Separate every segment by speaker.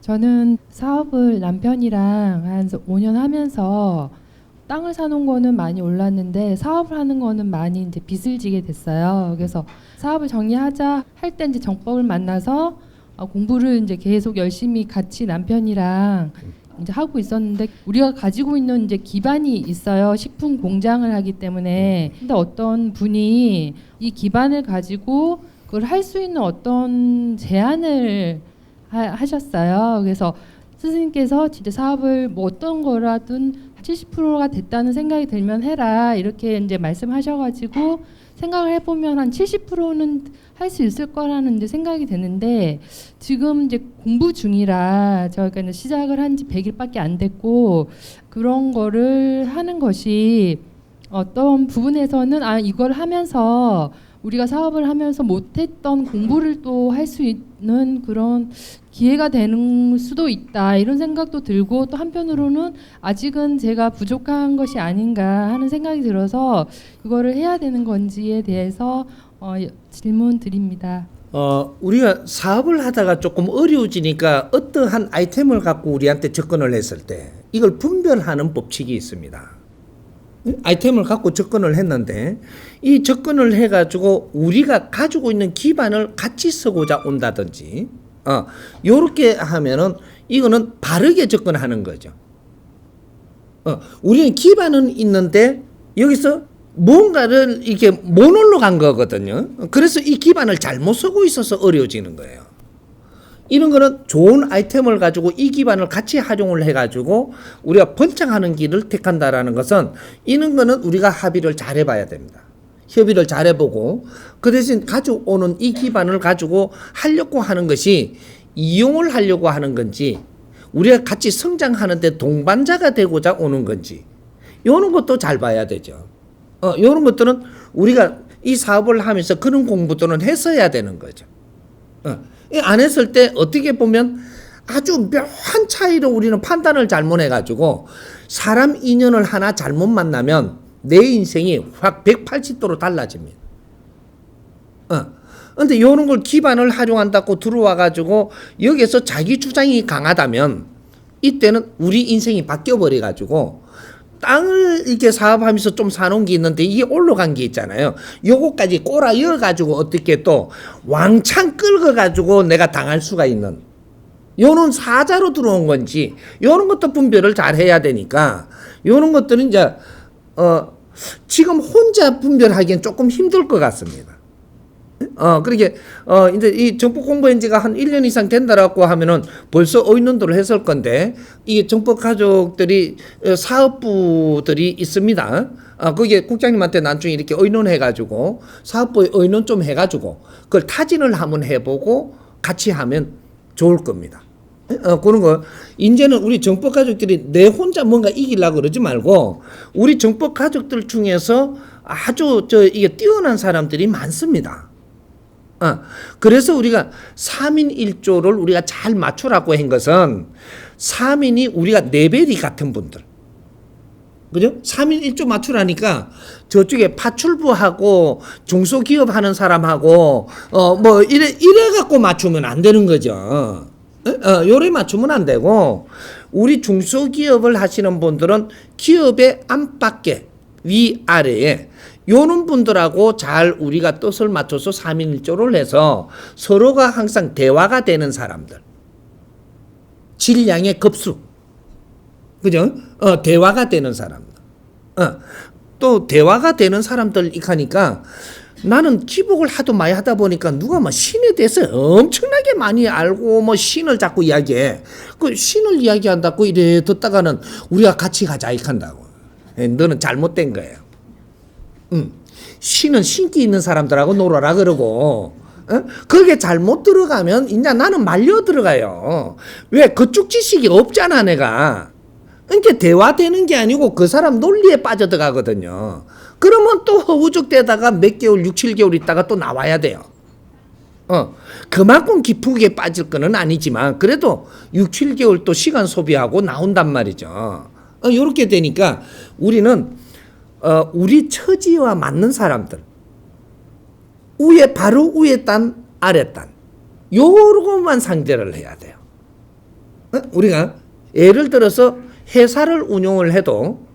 Speaker 1: 저는 사업을 남편이랑 한 5년 하면서 땅을 사놓은 거는 많이 올랐는데 사업을 하는 거는 많이 이제 빚을 지게 됐어요. 그래서 사업을 정리하자 할 때 이제 정법을 만나서 공부를 이제 계속 열심히 같이 남편이랑 이제 하고 있었는데, 우리가 가지고 있는 이제 기반이 있어요. 식품 공장을 하기 때문에. 근데 어떤 분이 이 기반을 가지고 그걸 할 수 있는 어떤 제안을 하셨어요. 그래서 스승님께서 진짜 사업을 뭐 어떤 거라든 70%가 됐다는 생각이 들면 해라, 이렇게 이제 말씀하셔가지고 생각을 해보면 한 70%는 할 수 있을 거라는 이제 생각이 되는데, 지금 이제 공부 중이라 저희가 이제 시작을 한 지 100일밖에 안 됐고, 그런 거를 하는 것이 어떤 부분에서는 이걸 하면서 우리가 사업을 하면서 못했던 공부를 또 할 수 있는 그런 기회가 되는 수도 있다, 이런 생각도 들고, 또 한편으로는 아직은 제가 부족한 것이 아닌가 하는 생각이 들어서 그거를 해야 되는 건지에 대해서 질문 드립니다.
Speaker 2: 우리가 사업을 하다가 조금 어려워지니까 어떠한 아이템을 갖고 우리한테 접근을 했을 때 이걸 분별하는 법칙이 있습니다. 아이템을 갖고 접근을 했는데 이 접근을 해가지고 우리가 가지고 있는 기반을 같이 쓰고자 온다든지 요렇게 하면은 이거는 바르게 접근하는 거죠. 우리는 기반은 있는데 여기서 뭔가를 이렇게 못 올라간 거거든요. 그래서 이 기반을 잘못 쓰고 있어서 어려워지는 거예요. 이런 거는 좋은 아이템을 가지고 이 기반을 같이 활용을 해가지고 우리가 번창하는 길을 택한다라는 것은, 이런 거는 우리가 합의를 잘 해봐야 됩니다. 협의를 잘 해보고 그 대신 가져오는 이 기반을 가지고 하려고 하는 것이 이용을 하려고 하는 건지, 우리가 같이 성장하는데 동반자가 되고자 오는 건지, 이런 것도 잘 봐야 되죠. 이런 것들은 우리가 이 사업을 하면서 그런 공부들은 했어야 되는 거죠. 안 했을 때 어떻게 보면 아주 묘한 차이로 우리는 판단을 잘못해가지고 사람 인연을 하나 잘못 만나면 내 인생이 확 180도로 달라집니다. 근데 이런 걸 기반을 활용한다고 들어와가지고 여기서 자기 주장이 강하다면 이때는 우리 인생이 바뀌어버려가지고, 땅을 이렇게 사업하면서 좀 사놓은 게 있는데 이게 올라간 게 있잖아요. 요거까지 꼬라 이어가지고 어떻게 또 왕창 끌어가지고 내가 당할 수가 있는, 요는 사자로 들어온 건지 요런 것도 분별을 잘 해야 되니까, 요런 것들은 이제 지금 혼자 분별하기엔 조금 힘들 것 같습니다. 그렇게 이제 이 정법 공부한 지가 한 1년 이상 된다라고 하면은 벌써 의논도를 했을 건데, 이 정법 가족들이 사업부들이 있습니다. 거기에 국장님한테 나중에 이렇게 의논해가지고 사업부에 의논 좀 해가지고 그걸 타진을 한번 해보고 같이 하면 좋을 겁니다. 그런 거 이제는 우리 정법 가족들이 내 혼자 뭔가 이기려고 그러지 말고, 우리 정법 가족들 중에서 아주 이게 뛰어난 사람들이 많습니다. 그래서 우리가 3인 1조를 우리가 잘 맞추라고 한 것은, 3인이 우리가 레벨이 같은 분들, 그죠? 3인 1조 맞추라니까 저쪽에 파출부하고 중소기업 하는 사람하고 뭐 이래 갖고 맞추면 안 되는 거죠. 요래 맞추면 안 되고, 우리 중소기업을 하시는 분들은 기업의 안팎에 위아래에 요런 분들하고 잘 우리가 뜻을 맞춰서 3인 1조를 해서 서로가 항상 대화가 되는 사람들, 질량의 급수, 그죠? 대화가 되는 사람들, 또 대화가 되는 사람들 하니까, 나는 기복을 하도 많이 하다 보니까 누가 뭐 신에 대해서 엄청나게 많이 알고 뭐 신을 자꾸 이야기해. 그 신을 이야기한다고 이래 듣다가는 우리가 같이 가자 이렇게 한다고. 너는 잘못된 거예요. 신은 신기 있는 사람들하고 놀아라 그러고, 그게 잘못 들어가면 이제 나는 말려 들어가요. 왜? 그쪽 지식이 없잖아 내가. 그러니까 대화되는 게 아니고 그 사람 논리에 빠져들어가거든요. 그러면 또 허우적대다가 몇 개월 6, 7개월 있다가 또 나와야 돼요. 그만큼 깊게 빠질 거는 아니지만 그래도 6, 7개월 또 시간 소비하고 나온단 말이죠. 이렇게 되니까 우리는 우리 처지와 맞는 사람들, 바로 위에 단, 아래 단, 요것만 상대를 해야 돼요. 우리가 예를 들어서 회사를 운영을 해도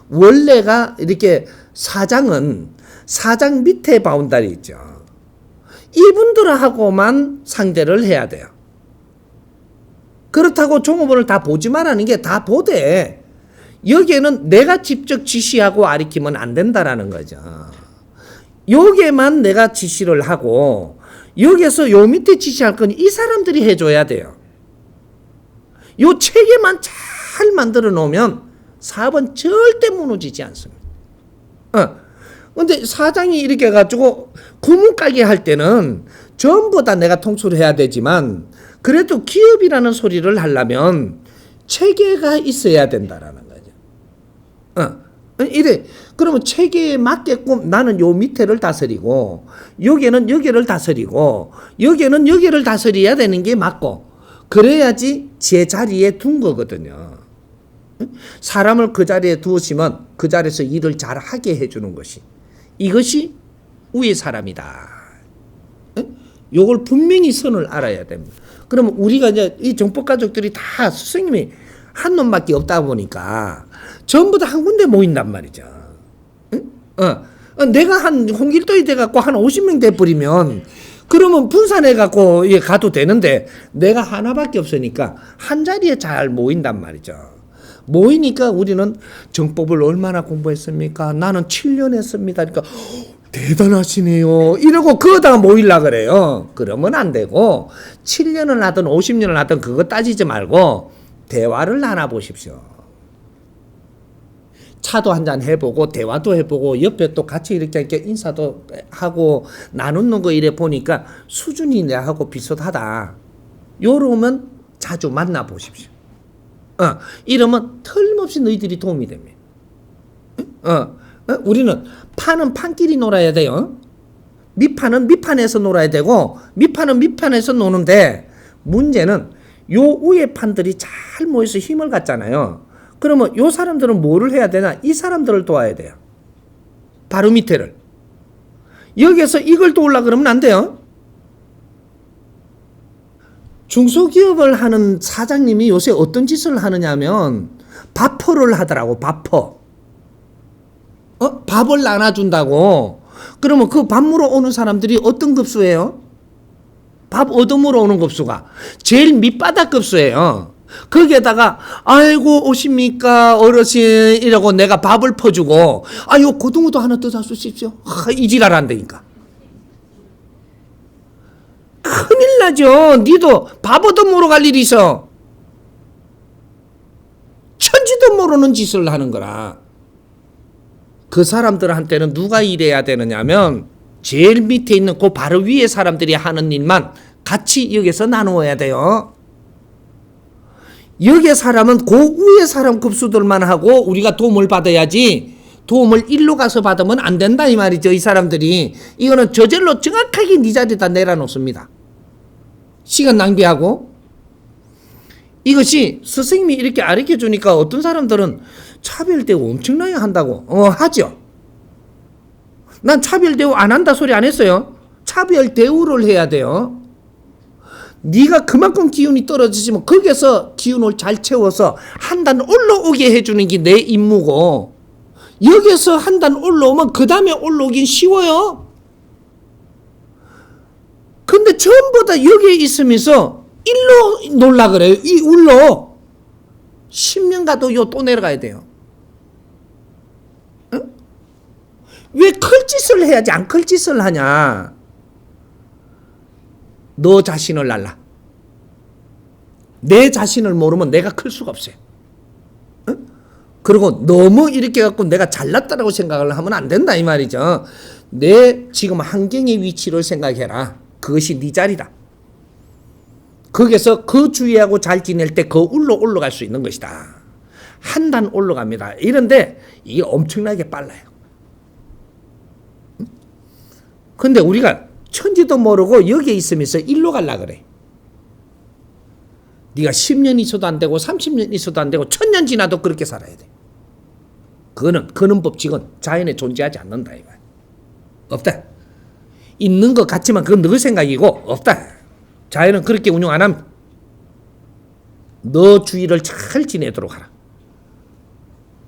Speaker 2: 원래가 이렇게 사장 밑에 바운다리 있죠. 이분들하고만 상대를 해야 돼요. 그렇다고 종업원을 다 보지 말라는 게 다 보되 여기에는 내가 직접 지시하고 아리키면 안 된다라는 거죠. 여기에만 내가 지시를 하고 여기에서 요 밑에 지시할 건 이 사람들이 해줘야 돼요. 요 체계만 잘 만들어 놓으면 사업은 절대 무너지지 않습니다. 근데 사장이 이렇게 해가지고 구멍가게 할 때는 전부 다 내가 통수를 해야 되지만 그래도 기업이라는 소리를 하려면 체계가 있어야 된다라는 거죠. 이래. 그러면 체계에 맞게끔 나는 요 밑에를 다스리고 여기는 여기를 다스리고 여기는 여기를 다스려야 되는 게 맞고 그래야지 제 자리에 둔 거거든요. 사람을 그 자리에 두었으면 그 자리에서 일을 잘 하게 해주는 것이 이것이 위의 사람이다. 요걸 분명히 선을 알아야 됩니다. 그러면 우리가 이제 이 정법 가족들이 다 스승님이 한 놈밖에 없다 보니까 전부 다 한 군데 모인단 말이죠. 내가 한 홍길동이 돼갖고 한 50명 돼버리면 그러면 분산해갖고 가도 되는데 내가 하나밖에 없으니까 한 자리에 잘 모인단 말이죠. 모이니까 우리는 정법을 얼마나 공부했습니까? 나는 7년 했습니다. 그러니까 대단하시네요. 이러고 그거다가 모이려고 그래요. 그러면 안 되고 7년을 하든 50년을 하든 그거 따지지 말고 대화를 나눠보십시오. 차도 한잔 해보고 대화도 해보고 옆에 또 같이 이렇게 인사도 하고 나누는 거 이래 보니까 수준이 내하고 비슷하다. 요러면 자주 만나보십시오. 이러면 틀림없이 너희들이 도움이 됩니다. 우리는 판은 판끼리 놀아야 돼요. 밑판은 밑판에서 놀아야 되고 밑판은 밑판에서 노는데 문제는 요 위에 판들이 잘 모여서 힘을 갖잖아요. 그러면 요 사람들은 뭐를 해야 되나? 이 사람들을 도와야 돼요. 바로 밑에를. 여기에서 이걸 도우려고 그러면 안 돼요. 중소기업을 하는 사장님이 요새 어떤 짓을 하느냐면 밥퍼를 하더라고. 밥퍼. 밥을 나눠준다고. 그러면 그 밥 물어 오는 사람들이 어떤 급수예요? 밥 얻어물어 오는 급수가 제일 밑바닥 급수예요. 거기에다가 아이고 오십니까 어르신 이러고 내가 밥을 퍼주고 아유 고등어도 하나 더 사주십시오. 이 지랄 한다니까. 큰일 나죠. 니도 밥 얻어물어 갈 일이 있어. 천지도 모르는 짓을 하는 거라. 그 사람들한테는 누가 일해야 되느냐면 제일 밑에 있는 그 바로 위에 사람들이 하는 일만 같이 여기서 나누어야 돼요. 여기에 사람은 그 위에 사람 급수들만 하고 우리가 도움을 받아야지 도움을 일로 가서 받으면 안 된다 이 말이죠. 이 사람들이 이거는 저절로 정확하게 네 자리에다 내려놓습니다. 시간 낭비하고. 이것이 스승님이 이렇게 가르쳐 주니까 어떤 사람들은 차별대우 엄청나게 한다고 하죠. 난 차별대우 안 한다 소리 안 했어요. 차별대우를 해야 돼요. 네가 그만큼 기운이 떨어지지만 거기에서 기운을 잘 채워서 한 단 올라오게 해주는 게 내 임무고 여기에서 한 단 올라오면 그 다음에 올라오긴 쉬워요. 근데 전부 다 여기에 있으면서 일로 놀라 그래요. 이 울로 10년 가도 요 또 내려가야 돼요. 응? 왜 클 짓을 해야지 안 클 짓을 하냐. 너 자신을 알라. 내 자신을 모르면 내가 클 수가 없어요. 응? 그리고 너무 이렇게 갖고 내가 잘났다라고 생각을 하면 안 된다 이 말이죠. 내 지금 환경의 위치를 생각해라. 그것이 네 자리다. 거기서 그 주위하고 잘 지낼 때 그 올라갈 수 있는 것이다. 한 단 올라갑니다. 이런데 이게 엄청나게 빨라요. 근데 우리가 천지도 모르고 여기에 있으면서 일로 갈라 그래. 네가 10년 있어도 안 되고 30년 있어도 안 되고 1000년 지나도 그렇게 살아야 돼. 그는 법칙은 자연에 존재하지 않는다 이거야. 없다. 있는 것 같지만 그건 너 생각이고 없다. 자연은 그렇게 운영 안 합니다. 너 주의를 잘 지내도록 하라.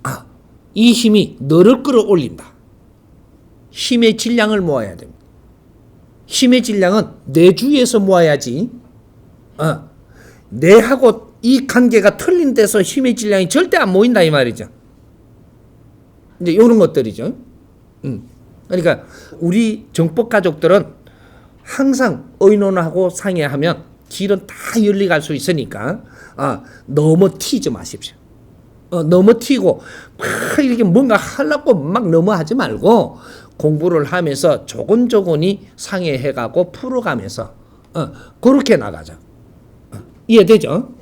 Speaker 2: 아, 이 힘이 너를 끌어올린다. 힘의 질량을 모아야 됩니다. 힘의 질량은 내 주위에서 모아야지. 내하고 이 관계가 틀린 데서 힘의 질량이 절대 안 모인다 이 말이죠. 이제 이런 것들이죠. 그러니까 우리 정법 가족들은 항상 의논하고 상의하면 길은 다 열리갈 수 있으니까 너무 튀지 마십시오. 너무 튀고 막 이렇게 뭔가 하려고 막 너무 하지 말고 공부를 하면서 조곤조곤히 상의해가고 풀어가면서 그렇게 나가자. 이해되죠?